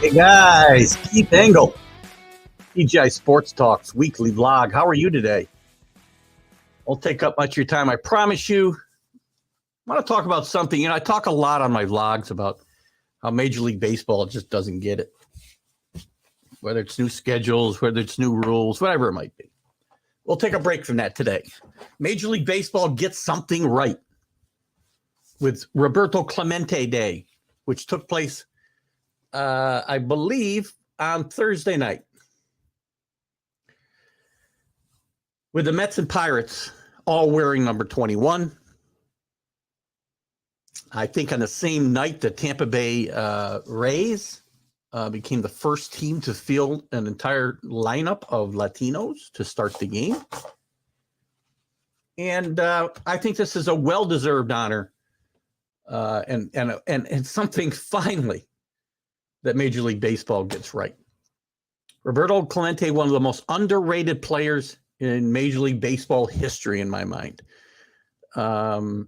Hey guys, Keith Engel, TGI Sports Talks weekly vlog. How are you today? Won't take up much of your time, I promise you. I want to talk about something. I talk a lot on my vlogs about how Major League Baseball just doesn't get it. Whether it's new schedules, whether it's new rules, whatever it might be. We'll take a break from that today. Major League Baseball gets something right with Roberto Clemente Day, which took place, I believe, on Thursday night. With the Mets and Pirates all wearing number 21. I think on the same night, the Tampa Bay Rays became the first team to field an entire lineup of Latinos to start the game. And I think this is a well-deserved honor and something finally that Major League Baseball gets right. Roberto Clemente, one of the most underrated players in Major League Baseball history, in my mind. Not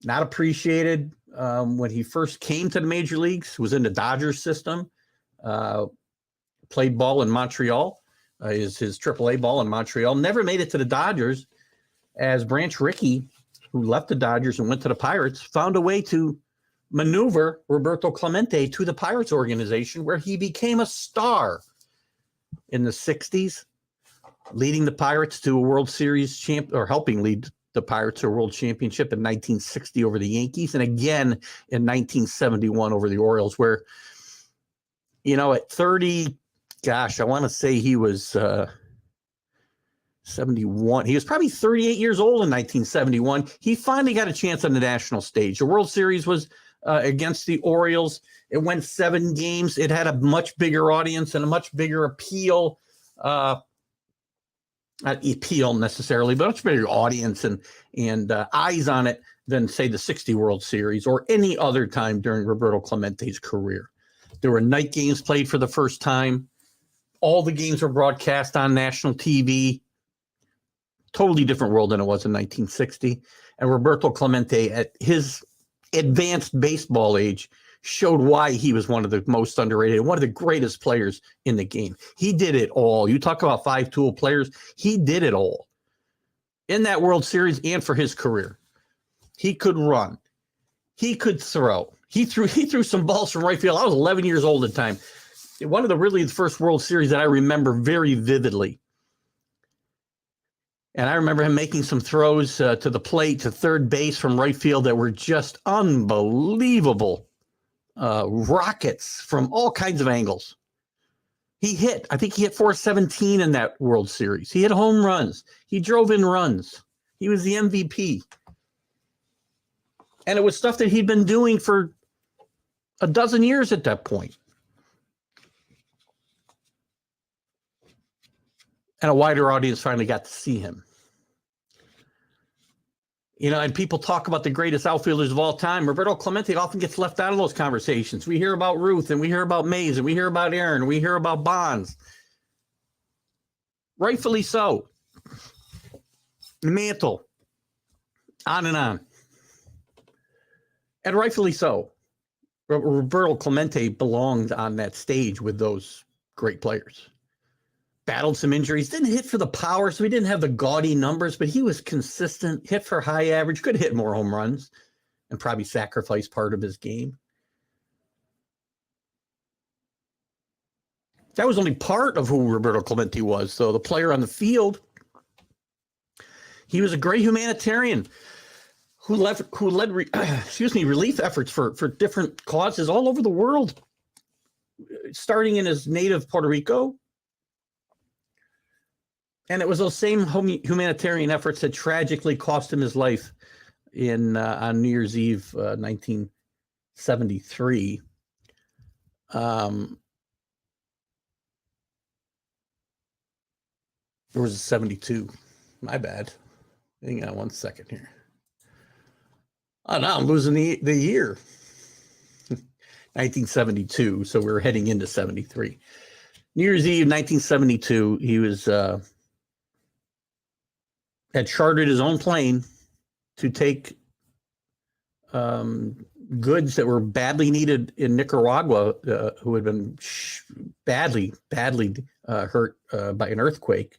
appreciated when he first came to the major leagues, was in the Dodgers system, played ball in Montreal, his AAA ball in Montreal, never made it to the Dodgers, as Branch Rickey, who left the Dodgers and went to the Pirates, found a way to maneuver Roberto Clemente to the Pirates organization, where he became a star in the 60s, leading the Pirates to a World Series or helping lead the Pirates to a World Championship in 1960 over the Yankees, and again in 1971 over the Orioles, where, at 30, gosh, I want to say he was 71. He was probably 38 years old in 1971. He finally got a chance on the national stage. The World Series was against the Orioles. It went 7 games. It had a much bigger audience and a much bigger appeal. Not appeal necessarily, but much bigger audience and eyes on it than, say, the 60 World Series or any other time during Roberto Clemente's career. There were night games played for the first time. All the games were broadcast on national TV. Totally different world than it was in 1960. And Roberto Clemente, at his advanced baseball age, showed why he was one of the most underrated, one of the greatest players in the game. He did it all. You talk about 5-tool players. He did it all in that World Series and for his career. He could run. He could throw. He threw some balls from right field. I was 11 years old at the time. One of the first World Series that I remember very vividly. And I remember him making some throws to the plate, to third base from right field that were just unbelievable. Rockets from all kinds of angles. I think he hit 417 in that World Series. He hit home runs. He drove in runs. He was the MVP. And it was stuff that he'd been doing for a dozen years at that point. And a wider audience finally got to see him. And people talk about the greatest outfielders of all time. Roberto Clemente often gets left out of those conversations. We hear about Ruth, and we hear about Mays, and we hear about Aaron, and we hear about Bonds. Rightfully so. Mantle. On and on. And rightfully so. Roberto Clemente belonged on that stage with those great players. Battled some injuries, didn't hit for the power, so he didn't have the gaudy numbers, but he was consistent, hit for high average, could hit more home runs, and probably sacrifice part of his game. That was only part of who Roberto Clemente was, though. The player on the field, he was a great humanitarian who led relief efforts for different causes all over the world, starting in his native Puerto Rico. And it was those same humanitarian efforts that tragically cost him his life on New Year's Eve, 1973. There was a 72. My bad. Hang on 1 second here. Oh, no, I'm losing the year. 1972. So we're heading into 73. New Year's Eve, 1972. He was had chartered his own plane to take goods that were badly needed in Nicaragua, who had been badly hurt by an earthquake.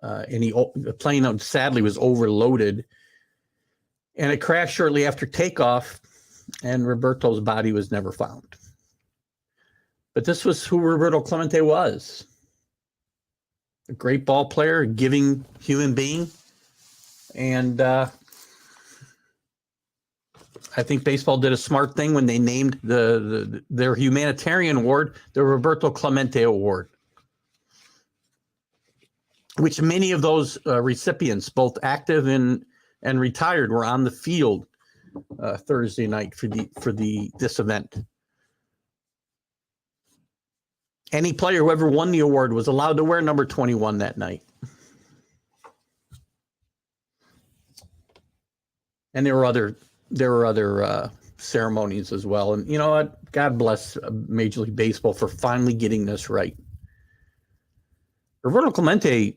And the plane sadly was overloaded, and it crashed shortly after takeoff, and Roberto's body was never found. But this was who Roberto Clemente was. A great ball player, a giving human being. And I think baseball did a smart thing when they named their humanitarian award the Roberto Clemente Award, which many of those recipients, both active and retired, were on the field Thursday night for this event. Any player who ever won the award was allowed to wear number 21 that night. And there were other ceremonies as well. And you know what? God bless Major League Baseball for finally getting this right. Roberto Clemente,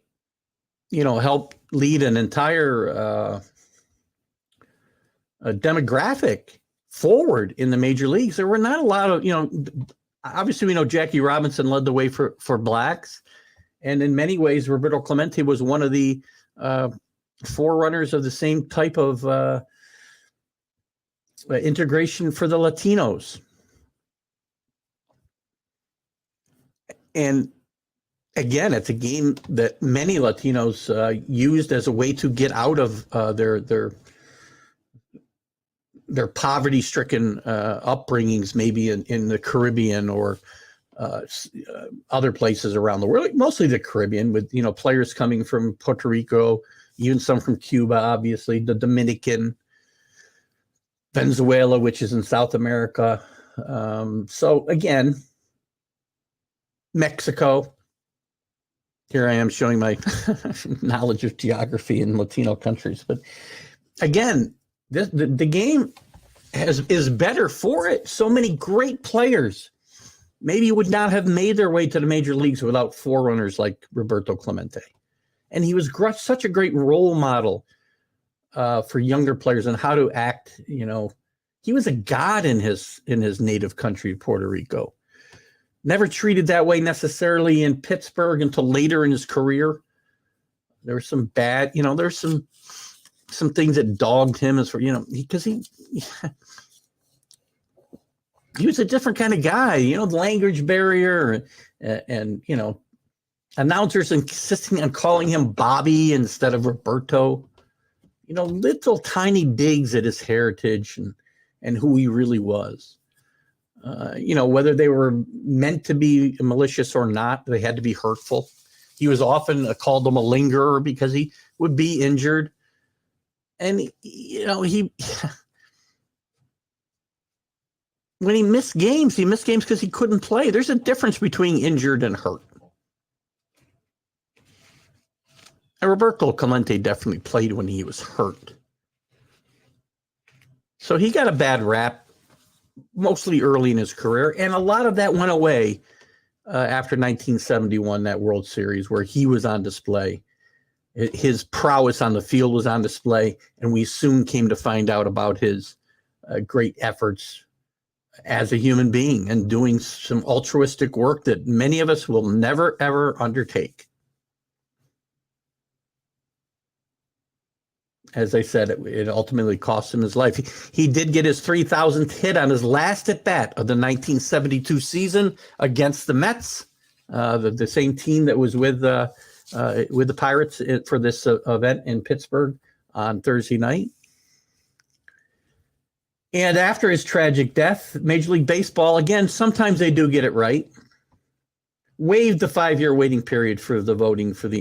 helped lead an entire demographic forward in the major leagues. There were not a lot of, obviously we know Jackie Robinson led the way for blacks. And in many ways, Roberto Clemente was one of the forerunners of the same type of integration for the Latinos. And again, it's a game that many Latinos used as a way to get out of their poverty-stricken upbringings, maybe in the Caribbean or other places around the world, mostly the Caribbean, with players coming from Puerto Rico, even some from Cuba, obviously, the Dominican, Venezuela, which is in South America. So again, Mexico. Here I am showing my knowledge of geography in Latino countries. But again, the game is better for it. So many great players maybe would not have made their way to the major leagues without forerunners like Roberto Clemente. And he was such a great role model for younger players and how to act. He was a god in his native country, Puerto Rico. Never treated that way necessarily in Pittsburgh until later in his career. There was some bad, there's some things that dogged him as for, because he was a different kind of guy, the language barrier and announcers insisting on calling him Bobby instead of Roberto, little tiny digs at his heritage and who he really was. Whether they were meant to be malicious or not, they had to be hurtful. He was often called a malingerer because he would be injured. And, when he missed games because he couldn't play. There's a difference between injured and hurt. And Roberto Clemente definitely played when he was hurt. So he got a bad rap mostly early in his career, and a lot of that went away after 1971, that World Series, where he was on display. His prowess on the field was on display, and we soon came to find out about his great efforts as a human being and doing some altruistic work that many of us will never, ever undertake. As I said, it ultimately cost him his life. He did get his 3,000th hit on his last at bat of the 1972 season against the Mets, the same team that was with the Pirates for this event in Pittsburgh on Thursday night. And after his tragic death, Major League Baseball, again, sometimes they do get it right, waived the 5-year waiting period for the voting for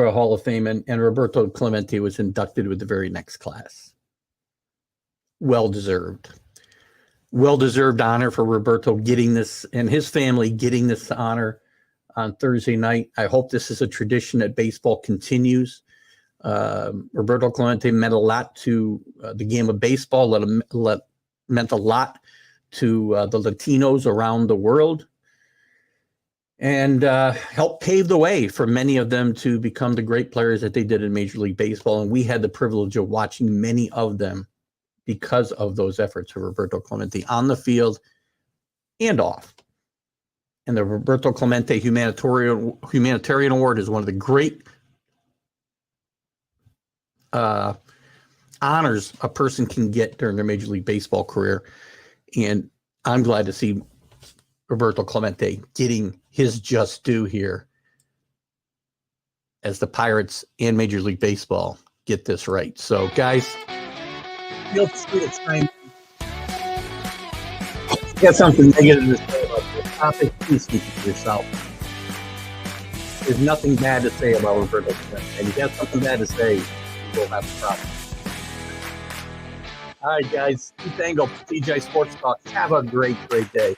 a Hall of Fame, and Roberto Clemente was inducted with the very next class. Well-deserved honor for Roberto getting this, and his family getting this honor on Thursday night. I hope this is a tradition that baseball continues. Roberto Clemente meant a lot to the game of baseball, meant a lot to the Latinos around the world, and helped pave the way for many of them to become the great players that they did in Major League Baseball. And we had the privilege of watching many of them because of those efforts of Roberto Clemente on the field and off. And the Roberto Clemente Humanitarian Award is one of the great honors a person can get during their Major League Baseball career. And I'm glad to see Roberto Clemente getting his just due here as the Pirates and Major League Baseball get this right. So, guys, feel free to chime in. If you got something negative to say about this topic, please keep it to yourself. There's nothing bad to say about Roberto Clemente. And if you got something bad to say, we'll have a problem. All right, guys. Keith Engel, TGI Sports Talk. Have a great day.